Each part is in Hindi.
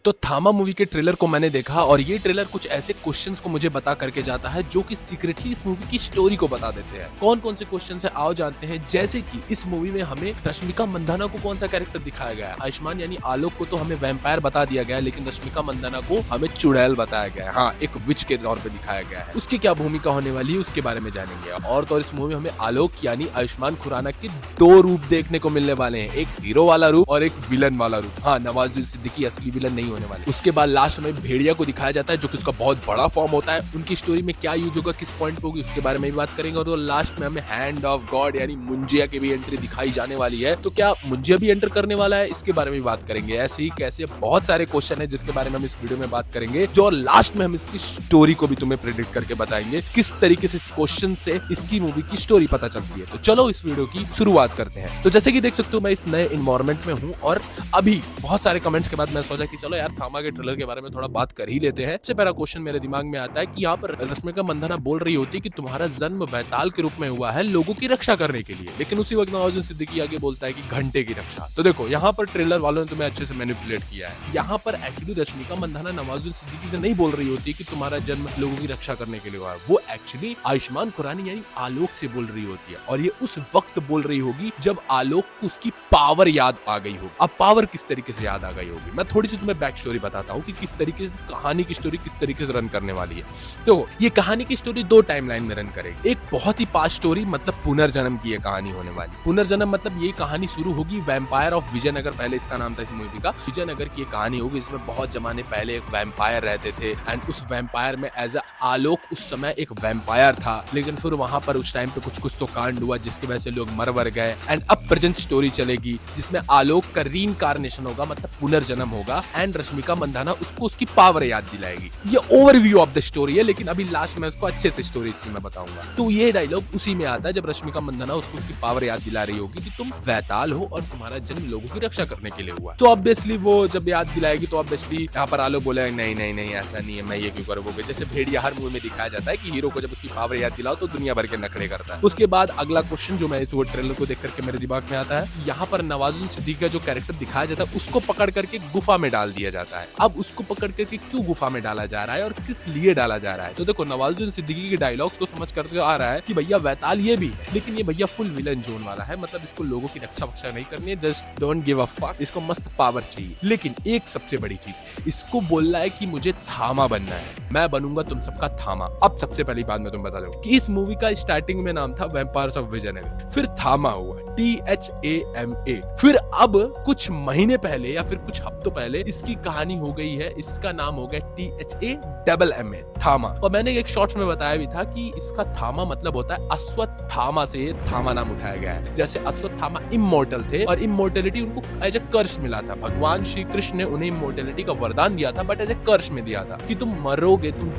तो थामा मूवी के ट्रेलर को मैंने देखा और ये ट्रेलर कुछ ऐसे क्वेश्चंस को मुझे बता करके जाता है जो कि सीक्रेटली इस मूवी की स्टोरी को बता देते हैं। कौन कौन से क्वेश्चंस है आओ जानते हैं। जैसे कि इस मूवी में हमें रश्मिका मंदाना को कौन सा कैरेक्टर दिखाया गया है। आयुष्मान यानी आलोक को तो हमें वैम्पायर बता दिया गया है, लेकिन रश्मिका मंदाना को हमें चुड़ैल बताया गया है। हाँ, एक विच के तौर पे दिखाया गया है। उसकी क्या भूमिका होने वाली है उसके बारे में जानेंगे। और तो इस मूवी में हमें आलोक यानी आयुष्मान खुराना के दो रूप देखने को मिलने वाले हैं, एक हीरो वाला रूप और एक विलन वाला रूप। हाँ, नवाजुद्दीन सिद्दीकी असली विलन नहीं होने वाले। उसके बाद लास्ट में भेड़िया को दिखाया जाता है जो कि उसका बहुत बड़ा फॉर्म होता है। उनकी स्टोरी में क्या यूज होगा, किस पॉइंट पे होगी, उसके बारे में भी बात करेंगे। और तो लास्ट में हमें हैंड ऑफ गॉड यानी मुंजिया की भी एंट्री दिखाई जाने वाली है। तो क्या मुंजिया भी एंटर करने वाला है, इसके बारे में भी बात करेंगे। ऐसे ही कैसे बहुत सारे क्वेश्चन है जिसके बारे में हम इस वीडियो में बात करेंगे, जो लास्ट में हम इसकी स्टोरी को भी तुम्हें प्रेडिक्ट करके बताएंगे किस तरीके से इस क्वेश्चन से इसकी मूवी की स्टोरी पता चलती है। तो चलो इस वीडियो की शुरुआत करते हैं। तो जैसे कि देख सकते हो मैं इस नए इन्वायरमेंट में हूँ और अभी बहुत सारे कमेंट्स के बाद मैं सोचा कि चलो यार थामा के ट्रेलर के बारे में थोड़ा बात कर ही लेते हैं। सबसे पहला क्वेश्चन मेरे दिमाग में आता है कि यहाँ पर रश्मिका मंदाना बोल रही होती है कि तुम्हारा जन्म बैताल के रूप में हुआ है लोगों की रक्षा करने के लिए, लेकिन उसी वक्त नवाजुद्दीन सिद्दीकी आगे बोलता है कि घंटे की रक्षा। तो देखो यहाँ पर ट्रेलर वालों ने तुम्हें अच्छे से मैनिपुलेट किया है। यहाँ पर एक्चुअली रश्मिका मंदाना नवाजुद्दीन सिद्दीकी से नहीं बोल रही होती कि तुम्हारा जन्म लोगों की रक्षा करने के लिए हुआ है। वो एक्चुअली आयुष्मान खुराना यानी आलोक से बोल रही होती है, और ये उस वक्त बोल रही होगी जब आलोक को उसकी पावर याद आ गई होगी। अब पावर किस तरीके से याद आ गई होगी, मैं थोड़ी सी तुम्हें बैक स्टोरी बताता हूँ कि किस तरीके से कहानी की स्टोरी किस तरीके से रन करने वाली है। तो ये कहानी की स्टोरी दो टाइमलाइन में रन करेगी। एक बहुत ही पास्ट स्टोरी मतलब पुनर्जन्म की ये कहानी होने वाली। पुनर्जन्म मतलब ये कहानी शुरू होगी वैम्पायर ऑफ विजयनगर, पहले इसका नाम था इस मूवी का। विजयनगर की कहानी होगी जिसमें बहुत जमाने पहले एक वैम्पायर रहते थे एंड उस वैम्पायर में एज आलोक उस समय एक वैम्पायर था, लेकिन फिर वहां पर उस टाइम पे कुछ तो कांड हुआ जिसकी वजह से लोग मर गए। एंड अब प्रेजेंट स्टोरी चलेगी जिसमें आलोक का रीइंकार्नेशन होगा मतलब पुनर्जन्म होगा एंड रश्मिका मंदाना उसको उसकी पावर याद दिलाएगी। ये ओवरव्यू ऑफ द स्टोरी है, लेकिन अभी लास्ट में उसको अच्छे से स्टोरी इसकी मैं बताऊंगा। तो ये डायलॉग उसी में आता है जब रश्मिका मंदाना उसको उसकी पावर याद दिला रही होगी कि तुम वैताल हो और तुम्हारा जन्म लोगों की रक्षा करने के लिए हुआ। तो ऑब्वियसली वो जब याद दिलाएगी तो ऑब्वियसली यहाँ पर आलोक बोलेगा नहीं नहीं नहीं ऐसा नहीं है, मैं ये क्यों करूँगा। जैसे भेड़िया हर मूवी में दिखाया जाता है कि हीरो को जब उसकी पावर याद दिलाओ तो दुनिया भर के नखड़े करता है। उसके बाद अगला क्वेश्चन जो मैं इस ट्रेलर को देख करके मेरे दिमाग में आता है, यहाँ पर नवाजुद्दीन सिद्दीकी का जो कैरेक्टर दिखाया जाता है उसको पकड़ करके गुफा में डाल दिया जाता है। अब उसको पकड़ करके क्यों गुफा में डाला जा रहा है और किस लिए डाला जा रहा है। तो देखो नवाजुद्दीन सिद्दीकी के डायलॉग्स को समझ करके आ रहा है कि भैया वैताल ये भी है, लेकिन ये भैया फुल विलन जोन वाला है, मतलब इसको लोगों की रक्षा वक्षा नहीं करनी है, just don't give a fuck, इसको मस्त पावर चाहिए। लेकिन एक सबसे बड़ी चीज, इसको बोलना है कि मुझे थामा बनना है, मैं बनूंगा तुम सबका थामा। अब सबसे पहली बात मैं तुम्हें बता दूं कि इस मूवी का स्टार्टिंग में नाम था वैम्पायर्स ऑफ विजयनगर, फिर थामा हुआ THAMA, फिर अब कुछ महीने पहले या फिर कुछ हफ्तों पहले इसकी कहानी हो गई है, इसका नाम हो गया THAMMA थामा। और मैंने एक शॉर्ट्स में बताया भी था कि इसका थामा मतलब होता है अश्वत्थामा से थामा नाम उठाया गया है। जैसे अश्वत्थामा इमोर्टल थे और इमोर्टलिटी उनको एज ए कर्स मिला था, भगवान श्री कृष्ण ने उन्हें इमोर्टलिटी का वरदान दिया था, बट एज ए कर्स में दिया था कि तुम मरोगे, तुम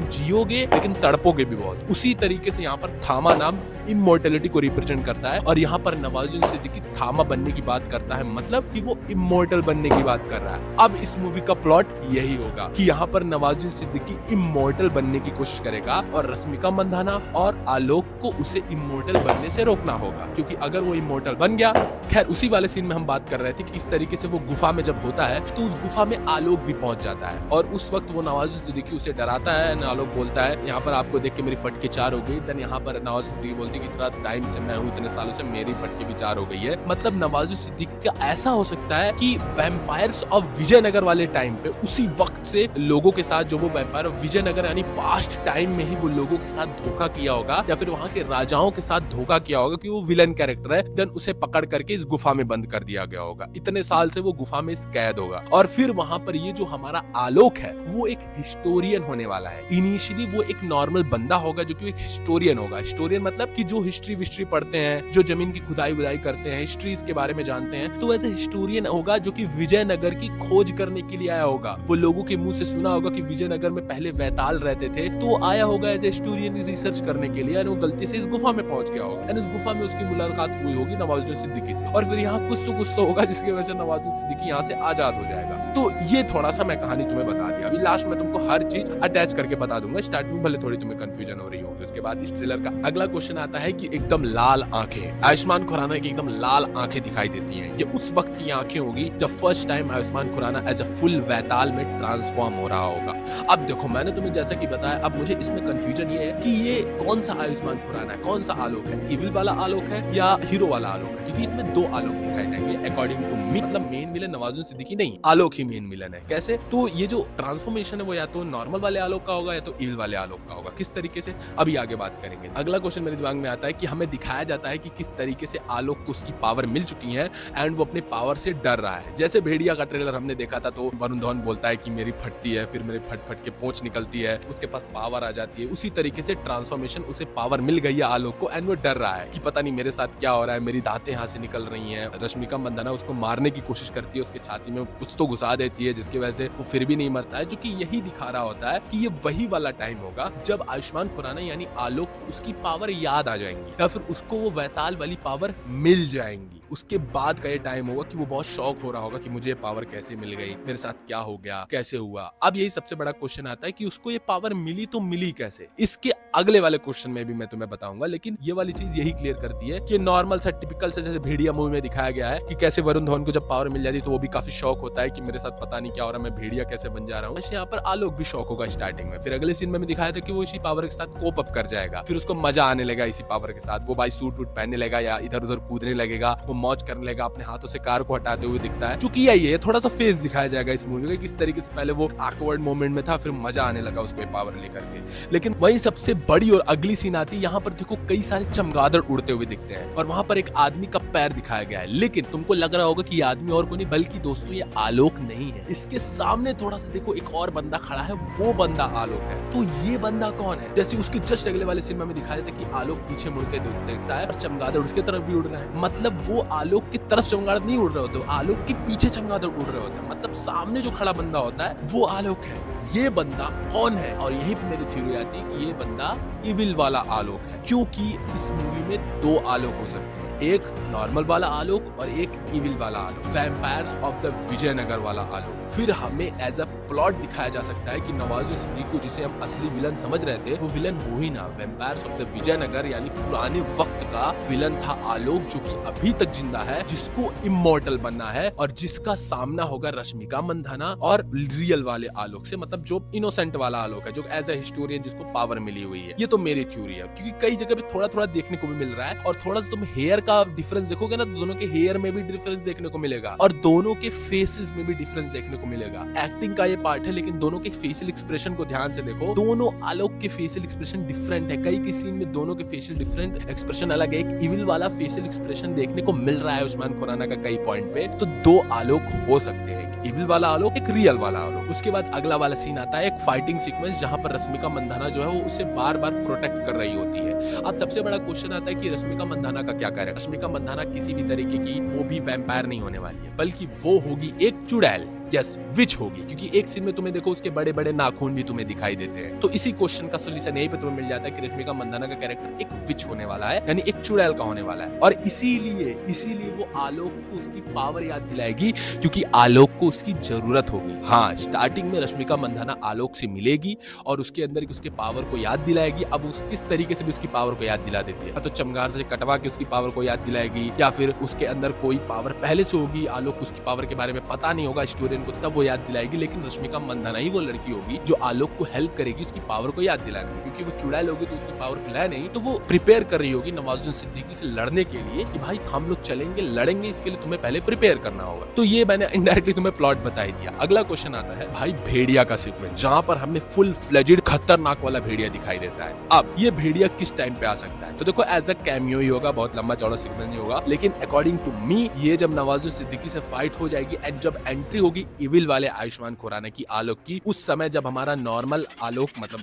जियोगे लेकिन तड़पोगे भी बहुत। उसी तरीके से यहाँ पर थामा नाम इमोर्टलिटी को रिप्रेजेंट करता है, और यहाँ पर नवाजुद्दीन सिद्दीकी थामा बनने की बात करता है, मतलब कि वो इमोर्टल बनने की बात कर रहा है। अब इस मूवी का प्लॉट यही होगा कि यहाँ पर नवाजुद्दीन सिद्दीकी इमोर्टल बनने की कोशिश करेगा और रश्मिका मंदाना और आलोक को उसे इमोर्टल बनने से रोकना होगा, क्योंकि अगर वो इमोर्टल बन गया, खैर उसी वाले सीन में हम बात कर रहे थे कि इस तरीके से वो गुफा में जब होता है तो उस गुफा में आलोक भी पहुंच जाता है और उस वक्त वो नवाजुद्दीन सिद्दीकी उसे डराता है। आलोक बोलता है यहाँ पर आपको देख के मेरी फटके चार हो गई। देन यहाँ पर नवाजुद्दीन सिद्दीकी बोलती है कि इतना टाइम से मैं हूँ, इतने सालों से मेरी फटके भी चार हो गई है। मतलब नवाजुद्दीन सिद्दीकी का ऐसा हो सकता है कि वैम्पायर्स ऑफ विजयनगर वाले टाइम पे उसी वक्त से लोगों के साथ, जो वो वैम्पायर ऑफ विजयनगर यानी पास्ट टाइम में ही वो लोगों के साथ धोखा किया होगा या फिर वहां के राजाओं के साथ धोखा किया होगा कि वो विलन कैरेक्टर है। देन उसे पकड़ करके इस गुफा में बंद कर दिया गया होगा, इतने साल से वो गुफा में कैद होगा। और फिर वहां पर ये जो हमारा आलोक है वो एक हिस्टोरियन होने वाला है। इनिशियली वो एक नॉर्मल बंदा होगा जो कि एक हिस्टोरियन होगा। हिस्टोरियन मतलब कि जो हिस्ट्री विस्ट्री पढ़ते हैं, जो जमीन की खुदाई वुदाई करते हैं, हिस्ट्रीज के बारे में जानते हैं, तो एज ए हिस्टोरियन होगा जो कि विजयनगर की खोज करने के लिए आया होगा। वो लोगों के मुंह से सुना होगा कि विजयनगर में पहले वैताल रहते थे, तो आया होगा एज ए हिस्टोरियन रिसर्च करने के लिए, और वो गलती से इस गुफा में पहुंच गया होगा। इस गुफा में उसकी मुलाकात हुई होगी नवाजुद्दीन सिद्दीकी से, और फिर यहाँ कुछ तो होगा जिसकी वजह से नवाजुद्दीन सिद्दीकी यहाँ से आजाद हो जाएगा। तो ये थोड़ा सा मैं कहानी तुम्हें बता दिया। अभी लास्ट में तुमको हर चीज अटैच करके बता दूंगा। स्टार्टिंग भले थोड़ी तुम्हें कंफ्यूजन हो रही होगी। उसके बाद इस ट्रेलर का अगला क्वेश्चन आता है कि एकदम लाल आंखें, आयुष्मान खुराना की एकदम लाल आंखें दिखाई देती हैं। ये उस वक्त की आंखें होगी जब first time Ayushmann Khurrana as as a full वैताल में ट्रांसफॉर्म हो रहा होगा। अब देखो मैंने तुम्हें जैसा कि बताया, अब मुझे इसमें कंफ्यूजन ये है कि ये कौन सा आयुष्मान खुराना है, कौन सा आलोक है, इविल वाला आलोक है या हीरो वाला आलोक है, क्योंकि इसमें दो आलोक दिखाए जाएंगे अकॉर्डिंग टू मी। मतलब मेन विलन नवाजुद्दीन सिद्दीकी नहीं, आलोक ही मेन विलन है। कैसे? तो ये जो ट्रांसफॉर्मेशन है वो या तो नॉर्मल वाले आलोक का होगा या तो इविल वाले आलोक का होगा। किस तरीके से, अभी आगे बात करेंगे। अगला क्वेश्चन मेरे दिमाग में आता है कि हमें दिखाया जाता है कि किस तरीके से आलोक को उसकी पावर मिल चुकी है एंड वो अपने पावर से डर रहा है। जैसे भेड़िया का ट्रेलर हमने देखा था तो वरुण धवन बोलता है कि मेरी फटती है, फिर मेरे फट फट के पोंछ निकलती है, उसके पास पावर आ जाती है। उसी तरीके से ट्रांसफॉर्मेशन, उसे पावर मिल गई है आलोक को एंड वो डर रहा है कि पता नहीं मेरे साथ क्या हो रहा है, मेरी दांतें यहाँ से निकल रही हैं। रश्मिका मंदाना उसको मारने की कोशिश करती है, उसके छाती में कुछ तो घुसा देती है जिसकी वजह से वो फिर भी नहीं मरता है, जो कि यही दिखा रहा होता है कि ये वही वाला टाइम होगा जब आयुष्मान खुराना यानी आलोक उसकी पावर याद आ जाएंगी या फिर उसको वो वैताल वाली पावर मिल जाएंगी। उसके बाद का ये टाइम होगा कि वो बहुत शौक हो रहा होगा कि मुझे ये पावर कैसे मिल गई, मेरे साथ क्या हो गया, कैसे हुआ। अब यही सबसे बड़ा क्वेश्चन आता है कि उसको ये पावर मिली तो मिली कैसे। इसके अगले वाले क्वेश्चन में भी मैं तुम्हें बताऊंगा, लेकिन ये वाली चीज यही क्लियर करती है कि नॉर्मल सा टिपिकल से जैसे भेड़िया मूवी में दिखाया गया है कि कैसे वरुण धवन को जब पावर मिल जाती तो वो भी काफी शौक होता है कि मेरे साथ पता नहीं क्या हो रहा है, मैं भेड़िया कैसे बन जा रहा हूँ। यहाँ पर आलोक भी शौक होगा स्टार्टिंग में, फिर अगले सीन में दिखाया था कि वो इसी पावर के साथ कोप अप कर जाएगा, फिर उसको मजा आने लगा इसी पावर के साथ। वो भाई सूट वूट पहनने लगा या इधर उधर कूदने लगेगा, वो मौज करने लगा, अपने हाथों से कार को हटाते हुए दिखता है। चूंकि यही है, थोड़ा सा फेस दिखाया जाएगा इस मूवी में, किस तरीके से पहले वो ऑकवर्ड मोमेंट में था, फिर मजा आने लगा उसको पावर लेकर के। लेकिन वही सबसे बड़ी और अगली सीन आती है, यहाँ पर देखो कई सारे चमगादड़ उड़ते हुए दिखते हैं और वहां पर एक आदमी का पैर दिखाया गया है। लेकिन तुमको लग रहा होगा कि ये आदमी और कोई नहीं बल्कि दोस्तों ये आलोक नहीं है। इसके सामने थोड़ा सा देखो एक और बंदा खड़ा है, वो बंदा आलोक है। तो ये बंदा कौन है? जैसे उसके जस्ट अगले वाले सीन में दिखाया था कि आलोक पीछे मुड़ के देखता है और चमगादड़ उसके तरफ भी उड़ रहा है। मतलब वो आलोक की तरफ चमगादड़ नहीं उड़ रहे होते, आलोक के पीछे चमगादड़ उड़ रहे होते हैं। मतलब सामने जो खड़ा बंदा होता है वो आलोक है। ये बंदा कौन है? और यही पे मेरी थ्योरी आती है कि ये बंदा इविल वाला आलोक है, क्योंकि इस मूवी में दो आलोक हो सकते हैं, एक नॉर्मल वाला आलोक और एक इविल वाला आलोक, वैम्पायर्स ऑफ द विजयनगर वाला आलोक। फिर हमें एज अ प्लॉट दिखाया जा सकता है कि नवाजुद्दीन सिद्दीकी जिसे हम असली विलन समझ रहे थे वो विलन हो ही ना, वैम्पायर्स ऑफ द विजयनगर यानी पुराने वक्त का विलन था आलोक, जो कि अभी तक जिंदा है, जिसको इमॉर्टल बनना है और जिसका सामना होगा रश्मिका मंदाना और रियल वाले आलोक से, मतलब जो इनोसेंट वाला आलोक है, जो एज ए हिस्टोरियन जिसको पावर मिली हुई है। ये तो मेरी थ्योरी है, क्योंकि कई जगह पे थोड़ा थोड़ा देखने को भी मिल रहा है। और थोड़ा सा तुम हेयर का डिफरेंस देखोगे ना, दोनों के हेयर में भी डिफरेंस देखने को मिलेगा और दोनों के फेसेस में भी डिफरेंस देखने को मिलेगा। एक्टिंग का ये पार्ट है, लेकिन दोनों के फेशियल एक्सप्रेशन को ध्यान से देखो, दोनों आलोक के फेशियल एक्सप्रेशन डिफरेंट है। कई सीन में दोनों के फेशियल डिफरेंट एक्सप्रेशन अलग है। एक इविल वाला फेशियल एक्सप्रेशन देखने को मिल रहा है आयुष्मान खुराना का कई पॉइंट पे। तो दो आलोक हो सकते हैं, एक इविल वाला आलोक, एक रियल वाला आलोक। उसके बाद अगला वाला सीन आता है, एक फाइटिंग सीक्वेंस जहां पर रश्मिका मंदाना जो है वो उसे बार बार प्रोटेक्ट कर रही होती है। अब सबसे बड़ा क्वेश्चन आता है कि रश्मिका मंदाना का क्या करे। रश्मिका मंदाना किसी भी तरीके की वो भी वैम्पायर नहीं होने वाली है, बल्कि वो होगी एक चुड़ैल, यस विच होगी, क्योंकि एक सीन में तुम्हें देखो उसके बड़े बड़े नाखून भी तुम्हें दिखाई देते हैं। तो इसी क्वेश्चन का सोल्यूशन यहीं पे तुम्हें मिल जाता है कि रश्मिका मंदाना का कैरेक्टर एक विच होने वाला है, यानी एक चुड़ैल का होने वाला है। और इसीलिए वो आलोक को उसकी पावर याद दिलाएगी, क्योंकि आलोक को उसकी जरूरत होगी। हाँ, स्टार्टिंग में रश्मिका मंदाना आलोक से मिलेगी और उसके अंदर उसके पावर को याद दिलाएगी। अब उस किस तरीके से भी उसकी पावर को याद दिला देती है, तो चमगादड़ से कटवा के उसकी पावर को याद दिलाएगी, या फिर उसके अंदर कोई पावर पहले से होगी, आलोक उसकी पावर के बारे में पता नहीं होगा स्टोरी को, तब वो याद दिलाएगी। लेकिन रश्मिका मंदाना ही वो लड़की होगी जो आलोक को हेल्प करेगी उसकी पावर को याद दिलाने में, क्योंकि वो चुड़ैल होगी तो उतनी पावरफुल है नहीं। तो वो प्रिपेयर कर रही होगी नवाजुद्दीन सिद्दीकी से लड़ने के लिए कि भाई हम लोग चलेंगे, लड़ेंगे, इसके लिए तुम्हें पहले प्रिपेयर करना होगा। तो ये मैंने इनडायरेक्टली तुम्हें प्लॉट बता ही दिया। अगला क्वेश्चन आता है भाई भेड़िया का सीक्वेंस, जहां पर हमें फुल फ्लेजेड खतरनाक वाला भेड़िया दिखाई देता है। अब ये भेड़िया किस टाइम पे आ सकता है? तो देखो एज अ कैमियो ही होगा, बहुत लंबा चौड़ा सीक्वेंस नहीं होगा, लेकिन अकॉर्डिंग टू मी ये जब नवाजुद्दीन सिद्दीकी से फाइट हो जाएगी एंड जब एंट्री होगी इविल वाले आयुष्मान खुराना की आलोक की, उस समय जब हमारा नॉर्मल आलोक मतलब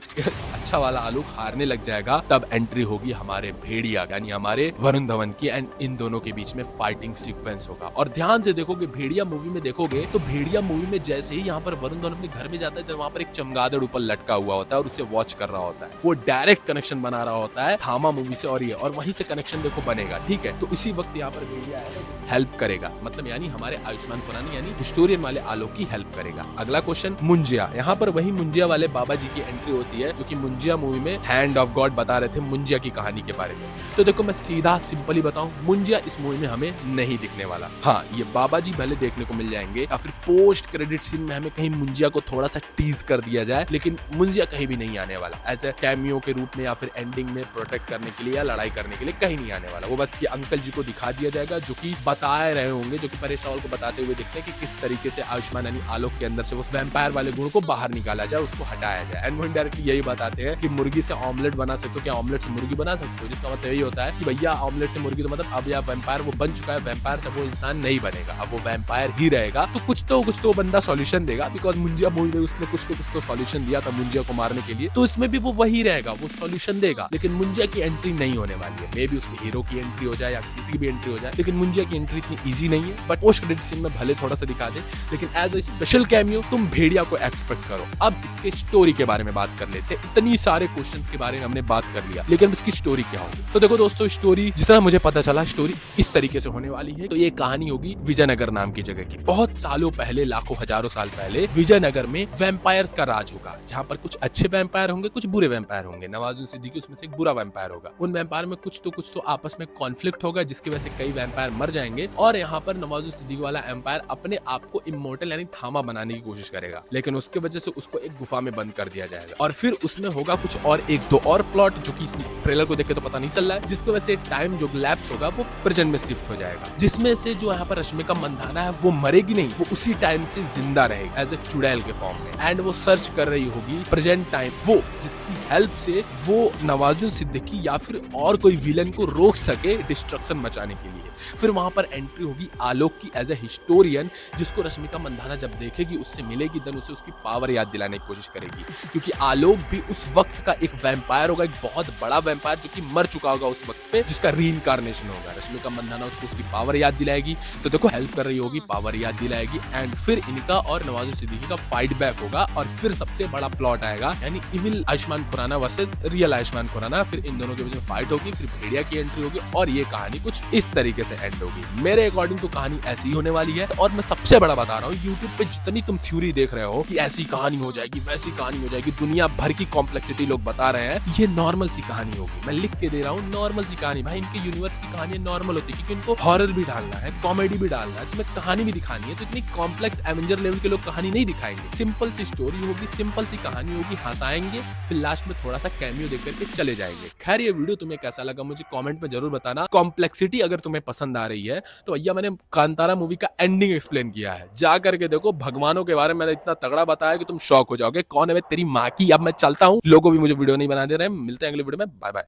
अच्छा वाला आलोक हारने लग जाएगा, तब एंट्री होगी हमारे भेड़िया यानी हमारे वरुण धवन की, एंड इन दोनों के बीच में फाइटिंग सीक्वेंस होगा। और ध्यान से देखोगे भेड़िया मूवी में देखोगे तो भेड़िया मूवी में जैसे ही यहाँ पर वरुण धवन अपने घर में जाता है, जब वहाँ पर एक चमगादड़ ऊपर लटका हुआ होता है और उसे वॉच कर रहा होता है, वो डायरेक्ट कनेक्शन बना रहा होता है थामा मूवी से, और वहीं से कनेक्शन देखो बनेगा, ठीक है। तो इसी वक्त यहाँ पर भेड़िया हेल्प करेगा, मतलब यानी हमारे आयुष्मान खुराना यानी हिस्टोरियन वाले आलोक की हेल्प करेगा। अगला क्वेश्चन, मुंजिया। यहाँ पर वही मुंजिया वाले बाबा जी की एंट्री होती है जो कि मुंजिया मूवी में हैंड ऑफ गॉड बता रहे थे मुंजिया की कहानी के बारे में। तो देखो मैं सीधा सिंपली बताऊं, मुंजिया इस मूवी में हमें नहीं दिखने वाला। हाँ, ये बाबा जी भले देखने को मिल जाएंगे या फिर पोस्ट क्रेडिट सीन में हमें कहीं मुंजिया को थोड़ा सा टीज कर दिया जाए, लेकिन मुंजिया कहीं भी नहीं आने वाला एज ए कैमियो के रूप में या फिर एंडिंग में प्रोटेक्ट करने के लिए या लड़ाई करने के लिए कहीं नहीं आने वाला। वो बस ये अंकल जी को दिखा दिया जाएगा जो कि बता रहे होंगे, जो कि परेश रावल को बताते हुए दिखते हैं कि किस तरीके से आयुष्मान यानी आलोक के अंदर से उस वैम्पायर वाले गुण को बाहर निकाला जाए, उसको हटाया जाए। एंड वो इनडायरेक्टली यही बताते हैं कि मुर्गी से ऑमलेट बना सकते हो, क्या ऑमलेट से मुर्गी बना सकते हो, जिसका मतलब यही होता है कि भैया ऑमलेट से मुर्गी तो मतलब अब या वैम्पायर वो बन चुका है, वैम्पायर से वो इंसान नहीं बनेगा, अब वो वैम्पायर ही रहेगा। तो कुछ तो बंदा सॉल्यूशन देगा, बिकॉज मुंजिया मूवी में उसने कुछ तो सॉल्यूशन दिया था मुंजिया को मारने के लिए, तो इसमें भी वो वही रहेगा, वो सॉल्यूशन देगा। लेकिन मुंजिया की एंट्री नहीं होने वाली है। मे बी उसके हीरो की एंट्री हो जाए या किसी की भी एंट्री हो जाए, लेकिन मुंजिया की एंट्री इतनी ईजी नहीं है। बट पोस्ट क्रेडिट सीन में भले थोड़ा सा दिखा दे, लेकिन एज अ स्पेशल कैमियो तुम भेड़िया को एक्सपेक्ट करो। अब इसके स्टोरी के बारे में बात कर लेते हैं। इतनी सारे क्वेश्चंस के बारे में हमने बात कर लिया, लेकिन इसकी स्टोरी क्या होगी? तो देखो दोस्तों, स्टोरी जितना मुझे पता चला, स्टोरी इस तरीके से होने वाली है। तो ये कहानी होगी विजयनगर नाम की जगह की। बहुत सालों पहले, लाखों हजारों साल पहले विजयनगर में वैम्पायर्स का राज होगा, जहाँ पर कुछ अच्छे वैम्पायर होंगे, कुछ बुरे वैम्पायर होंगे। नवाजुद्दीन सिद्दीकी उसमें से एक बुरा वैम्पायर होगा। उन वैम्पायर में कुछ तो आपस में कॉन्फ्लिक्ट होगा, जिसकी वजह से कई वैम्पायर मर जाएंगे और यहाँ पर नवाजुद्दीन सिद्दीकी वाला एम्पायर अपने आप को इमोर्टल यानी थामा बनाने की कोशिश करेगा, लेकिन उसके वजह से उसको एक गुफा में बंद कर दिया जाएगा। और फिर उसमें होगा कुछ और एक दो और प्लॉट जो कि इस ट्रेलर को देख के तो पता नहीं चल रहा है, जिसकी वजह से टाइम जो लैप्स होगा वो प्रेजेंट में शिफ्ट हो जाएगा, जिसमें से जो यहाँ पर रश्मिका मंदाना है वो मरेगी नहीं, वो उसी टाइम से जिंदा रहेगी एज ए चुड़ैल के फॉर्म में। एंड वो सर्च कर रही होगी प्रेजेंट टाइम, वो जिसकी हेल्प से वो नवाजुद्दीन सिद्दीकी या फिर और कोई विलन को रोक सके डिस्ट्रक्शन मचाने के लिए। फिर वहां पर एंट्री होगी आलोक की एज ए हिस्टोरियन, जिसको रश्मिका मंदाना जब देखेगी, उससे मिलेगी, देन उसे उसकी पावर याद दिलाने की कोशिश करेगी, क्योंकि आलोक भी उस वक्त का एक वैम्पायर होगा, एक बहुत बड़ा वैम्पायर जो कि मर चुका होगा उस वक्त पे, जिसका रीइंकार्नेशन होगा। रश्मिका मंदाना उसको उसकी पावर याद दिलाएगी, तो देखो हेल्प कर रही होगी, पावर याद दिलाएगी। एंड फिर इनका और नवाजुद्दीन सिद्दीकी का फाइट बैक होगा और फिर सबसे बड़ा प्लॉट आएगा, यानी evil Ayushmann Khurrana versus real Ayushmann Khurrana. फिर इन दोनों के बीच में फाइट होगी, फिर भेड़िया की एंट्री होगी और ये कहानी कुछ इस तरीके से एंड होगी। मेरे अकॉर्डिंग तो कहानी ऐसी ही होने वाली है। और मैं सबसे बड़ा बता रहा हूँ, यूट्यूब पे जितनी तुम थ्योरी देख रहे हो कि ऐसी कहानी हो जाएगी, वैसी कहानी हो जाएगी, दुनिया भर की कॉम्प्लेक्सिटी लोग बता रहे हैं, ये नॉर्मल सी कहानी होगी। मैं लिख के दे रहा हूँ, नॉर्मल सी कहानी। भाई इनके यूनिवर्स की कहानी नॉर्मल होती है, क्योंकि इनको हॉरर भी डालना है, कॉमेडी भी डालना है, तुम्हें कहानी भी दिखानी है, तो इतनी कॉम्प्लेक्स एवेंजर लेवल के लोग कहानी नहीं दिखाएंगे। सिंपल सी स्टोरी होगी, सिंपल सी कहानी होगी, हंसाएंगे, फिर लास्ट में थोड़ा सा कैमियो देख करके चले जाएंगे। खैर ये वीडियो तुम्हें कैसा लगा मुझे कमेंट में जरूर बताना। कॉम्प्लेक्सिटी अगर तुम्हें पसंद आ रही है तो भैया मैंने कांतारा मूवी का एंडिंग एक्सप्लेन किया है, जा करके देखो। भगवानों के बारे में मैंने इतना तगड़ा बताया कि तुम शॉक हो जाओगे। कौन है तेरी माँ की। अब मैं चलता हूँ, लोगों भी मुझे वीडियो नहीं बना दे रहे हैं। मिलते हैं अगले वीडियो में, बाय बाय।